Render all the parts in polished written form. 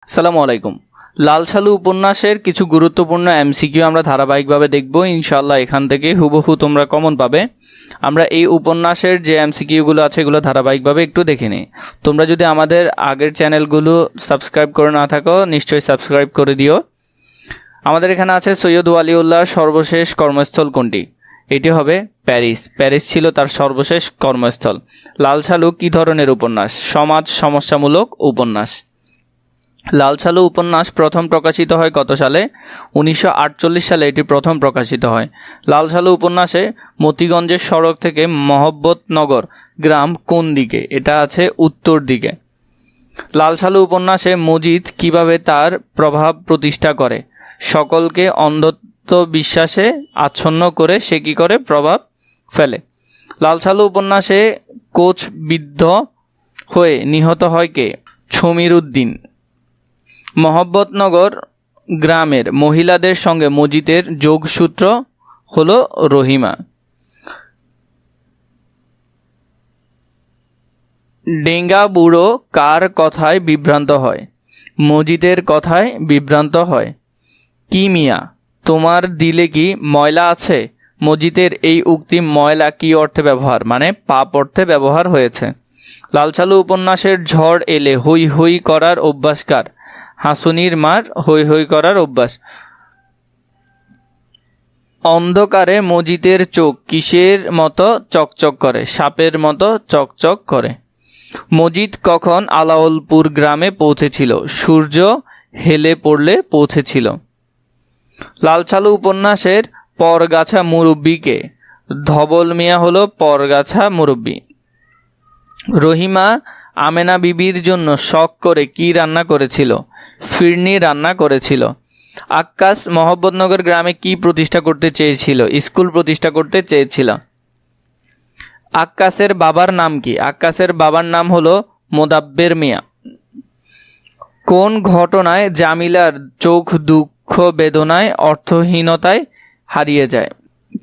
আসসালামু আলাইকুম। লাল সালু উপন্যাসের কিছু গুরুত্বপূর্ণ এমসিকিউ আমরা ধারাবাহিকভাবে দেখব। ইনশাআল্লাহ এখান থেকে হুবহু তোমরা কমন পাবে। আমরা এই উপন্যাসের যে এমসিকিউগুলো আছে এগুলো ধারাবাহিকভাবে একটু দেখে নিই। তোমরা যদি আমাদের আগের চ্যানেলগুলো সাবস্ক্রাইব করে না থাকো নিশ্চয়ই সাবস্ক্রাইব করে দিও। আমাদের এখানে আছে সৈয়দ ওয়ালিউল্লাহর সর্বশেষ কর্মস্থল কোনটি? এটি হবে প্যারিস। প্যারিস ছিল তার সর্বশেষ কর্মস্থল। লাল সালু কী ধরনের উপন্যাস? সমাজ সমস্যামূলক উপন্যাস। লাল সালু উপন্যাস প্রথম প্রকাশিত হয় কত সালে? 1948 সালে এটি প্রথম প্রকাশিত হয়। লাল সালু উপন্যাসে মতিগঞ্জের সড়ক থেকে মহব্বতনগর গ্রাম কোন দিকে? এটা আছে উত্তর দিকে। লাল সালু উপন্যাসে মজিদ কিভাবে তার প্রভাব প্রতিষ্ঠা করে? সকলকে অন্ধত্ব বিশ্বাসে আচ্ছন্ন করে সে কী করে প্রভাব ফেলে। লাল সালু উপন্যাসে কোচবিদ্ধ হয়ে নিহত হয় কে? ছমির উদ্দিন। মহব্বতনগর গ্রামের মহিলাদের সঙ্গে মজিদের যোগসূত্র হলো রহিমা। ডেঙ্গা বুড়ো কার কথায় বিভ্রান্ত হয়? মজিদের কথায় বিভ্রান্ত হয়। কি মিয়া, তোমার দিলে কি ময়লা আছে? মজিদের এই উক্তি ময়লা কি অর্থে ব্যবহার? মানে পাপ অর্থে ব্যবহার হয়েছে। লাল সালু উপন্যাসের ঝড় এলে হই হই করার অভ্যাসকার? হাসুনির মার হই হই করার অভ্যাস। অন্ধকারে মজিদের চোখ কিসের মতো চকচক করে? সাপের মতো চকচক করে। মজিদ কখন আলাওলপুর গ্রামে পৌঁছেছিল? সূর্য হেলে পড়লে পৌঁছেছিল। লাল সালু উপন্যাসের পরগাছা মুরব্বীকে? ধবল মিয়া হলো পরগাছা মুরব্বী। রহিমা আমেনা বিবির জন্য শখ করে কি রান্না করেছিল? ফিরনি রান্না করেছিল। আক্কাস মহব্বতনগর গ্রামে কি প্রতিষ্ঠা করতে চেয়েছিল? স্কুল প্রতিষ্ঠা করতে চেয়েছিল। আক্কাসের বাবার নাম কি? আক্কাসের বাবার নাম হলো মোদাব্বের মিয়া। কোন ঘটনায় জামিলার চোখ দুঃখ বেদনায় অর্থহীনতায় হারিয়ে যায়?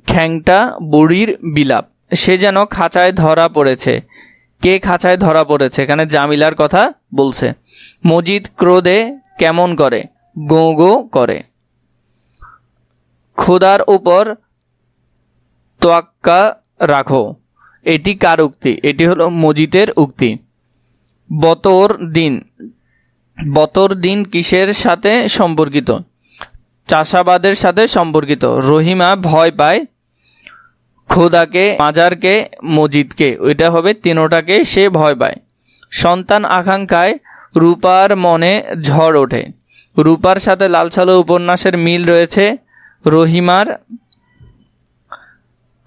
খ্যাংটা বুড়ির বিলাপ। সে যেন খাঁচায় ধরা পড়েছে। কে খাঁচায় ধরা পড়েছে? এখানে জামিলার কথা বলছে। মজিদ ক্রোধে কেমন করে? গো গো করে। খোদার উপর তোয়াক্কা রাখো, এটি কার উক্তি? এটি হলো মজিদের উক্তি। বতর দিন কিসের সাথে সম্পর্কিত? চাষাবাদের সাথে সম্পর্কিত। রহিমা ভয় পায় খোদাকে, মাজারকে, মজিদকে। ওইটা হবে তিনোটাকে সে ভয় পায়। সন্তান আকাঙ্ক্ষায় রূপার মনে ঝড় ওঠে। রূপার সাথে লাল সালু উপন্যাসের মিল রয়েছে রহিমার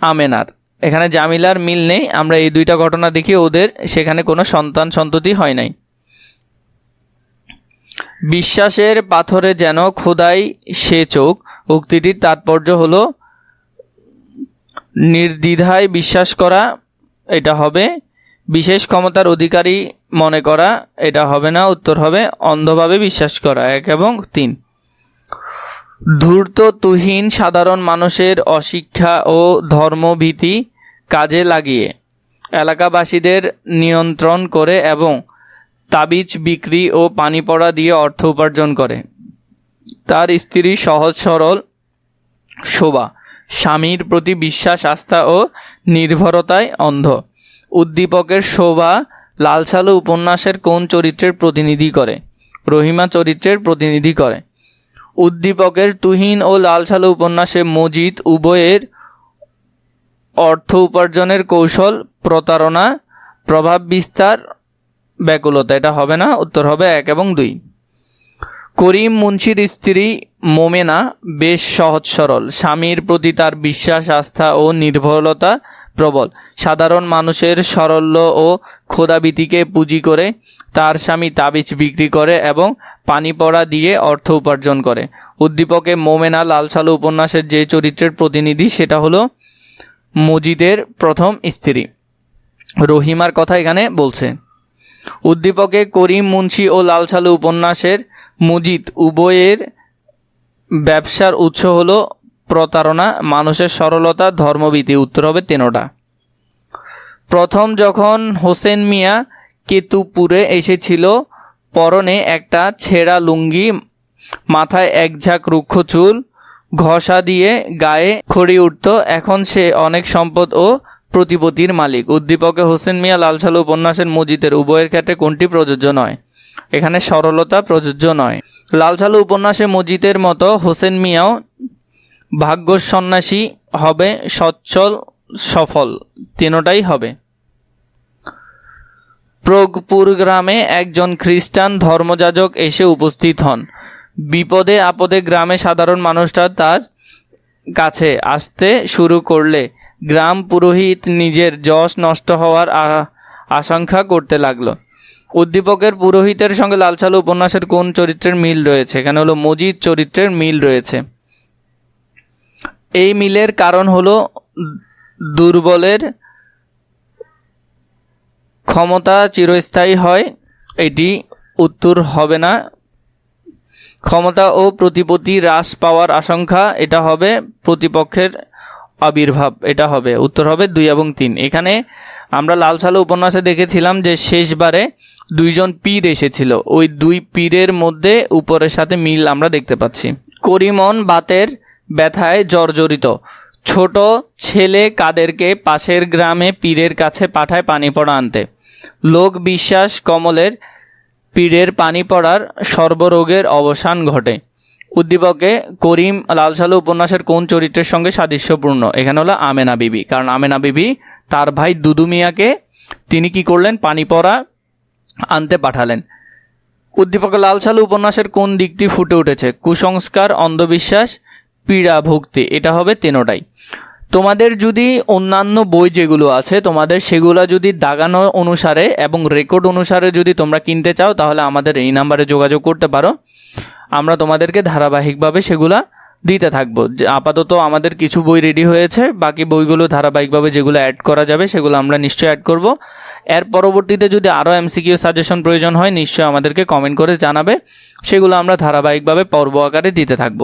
আমেনার। এখানে জামিলার মিল নেই। আমরা এই দুইটা ঘটনা দেখি, ওদের সেখানে কোনো সন্তান সন্ততি হয় নাই। বিশ্বাসের পাথরে যেন খোদাই সে চোখ, উক্তিটির তাৎপর্য হলো নির্দ্বিধায় বিশ্বাস করা। এটা হবে বিশেষ ক্ষমতার অধিকারী মনে করা। এটা হবে না, উত্তর হবে অন্ধভাবে বিশ্বাস করা। 1 এবং 3। ধূর্ত তুহিন সাধারণ মানুষের অশিক্ষা ও ধর্মভীতি কাজে লাগিয়ে এলাকাবাসীদের নিয়ন্ত্রণ করে এবং তাবিজ বিক্রি ও পানি পড়া দিয়ে অর্থ উপার্জন করে। তার স্ত্রী সহজ সরল শোভা, স্বামীর প্রতি বিশ্বাস আস্থা ও নির্ভরতায় অন্ধ। উদ্দীপকের শোভা লাল সালু উপন্যাসের কোন চরিত্রের প্রতিনিধি করে? রহিমা চরিত্রের প্রতিনিধি করে। উদ্দীপকের তুহিন ও লাল সালু উপন্যাসে মজিদ উভয়ের অর্থ উপার্জনের কৌশল প্রতারণা, প্রভাব বিস্তার, ব্যাকুলতা। এটা হবে না, উত্তর হবে 1 এবং 2। করিম মুন্সির স্ত্রী মোমেনা বেশ সহজ সরল, স্বামীর প্রতি তার বিশ্বাস আস্থা ও নির্ভরতা প্রবল। সাধারণ মানুষের সরল্য ও খোদাভীতিকে পুঁজি করে তার স্বামী তাবিজ বিক্রি করে এবং পানি পড়া দিয়ে অর্থ উপার্জন করে। উদ্দীপকে মোমেনা লাল সালু উপন্যাসের যে চরিত্রের প্রতিনিধি সেটা হলো মজিদের প্রথম স্ত্রী। রহিমার কথা এখানে বলছে। উদ্দীপকে করিম মুন্সি ও লাল সালু উপন্যাসের মজিদ উভয়ের ব্যবসার উৎস হলো প্রতারণা, মানুষের সরলতা, ধর্মভীতি। উত্তর হবে 3টা। প্রথম যখন হোসেন মিয়া কেতুপুরে এসেছিল পরনে একটা ছেঁড়া লুঙ্গি, মাথায় এক ঝাঁক রুক্ষ চুল, ঘষা দিয়ে গায়ে খড়ি উঠত। এখন সে অনেক সম্পদ ও প্রতিপত্তির মালিক। উদ্দীপকে হোসেন মিয়া লাল সালু উপন্যাসের মজিদের উভয়ের ক্ষেত্রে কোনটি প্রযোজ্য নয়? এখানে সরলতা প্রযোজ্য নয়। লাল সালু উপন্যাসে মজিদের মতো হোসেন মিয়াও ভাগ্য সন্ন্যাসী হবে, সচ্ছল সফল, তিনটাই হবে। প্রগপুর গ্রামে একজন খ্রিস্টান ধর্মযাজক এসে উপস্থিত হন। বিপদে আপদে গ্রামে সাধারণ মানুষটা তার কাছে আসতে শুরু করলে গ্রাম পুরোহিত নিজের যশ নষ্ট হওয়ার আশঙ্কা করতে লাগলো। উদ্দীপকের পুরোহিতের সঙ্গে লাল সালু উপন্যাসের কোন চরিত্রের মিল রয়েছে? এখানে হলো মজিদ চরিত্রের মিল রয়েছে। এই মিলের কারণ হলো দুর্বলের ক্ষমতা চিরস্থায়ী হয়, এটি উত্তর হবে না। ক্ষমতা ও প্রতিপত্তি হ্রাস পাওয়ার আশঙ্কা, এটা হবে প্রতিপক্ষের আবির্ভাব, এটা হবে উত্তর হবে 2 এবং 3। এখানে আমরা লাল সালু উপন্যাসে দেখেছিলাম যে শেষবারে 2জন পীর এসেছিল, ওই 2 পীরের মধ্যে উপরের সাথে মিল আমরা দেখতে পাচ্ছি। করিমন বাতের ব্যথায় জর্জরিত। ছোট ছেলে কাদেরকে পাশের গ্রামে পীরের কাছে পাঠায় পানি পড়া আনতে। লোক বিশ্বাস কমলের পীরের পানি পড়ার সর্বরোগের অবসান ঘটে। উদ্দীপকে করিম লাল সালু উপন্যাসের কোন চরিত্রের সঙ্গে সাদৃশ্যপূর্ণ? এখানে হলো আমেনা বিবি, কারণ আমেনা বিবি তার ভাই দুদু মিয়াকে তিনি কি করলেন? পানি পড়া আনতে পাঠালেন। উদ্দীপকে লাল সালু উপন্যাসের কোন দিকটি ফুটে উঠেছে? কুসংস্কার, অন্ধবিশ্বাস, পীড়া ভক্তি, এটা হবে তিনটাই। তোমাদের যদি অন্যান্য বই যেগুলো আছে তোমাদের সেগুলো যদি দাগানো অনুসারে এবং রেকর্ড অনুসারে যদি তোমরা কিনতে চাও তাহলে আমাদের এই নাম্বারে যোগাযোগ করতে পারো, আমরা তোমাদেরকে ধারাবাহিকভাবে সেগুলা দিতে থাকবো। আপাতত আমাদের কিছু বই রেডি হয়েছে, বাকি বইগুলো ধারাবাহিকভাবে যেগুলো অ্যাড করা যাবে সেগুলো আমরা নিশ্চয়ই অ্যাড করব। এর পরবর্তীতে যদি আরও এমসিকিউ সাজেশন প্রয়োজন হয় নিশ্চয়ই আমাদেরকে কমেন্ট করে জানাবে, সেগুলো আমরা ধারাবাহিকভাবে পর্ব আকারে দিতে থাকবো।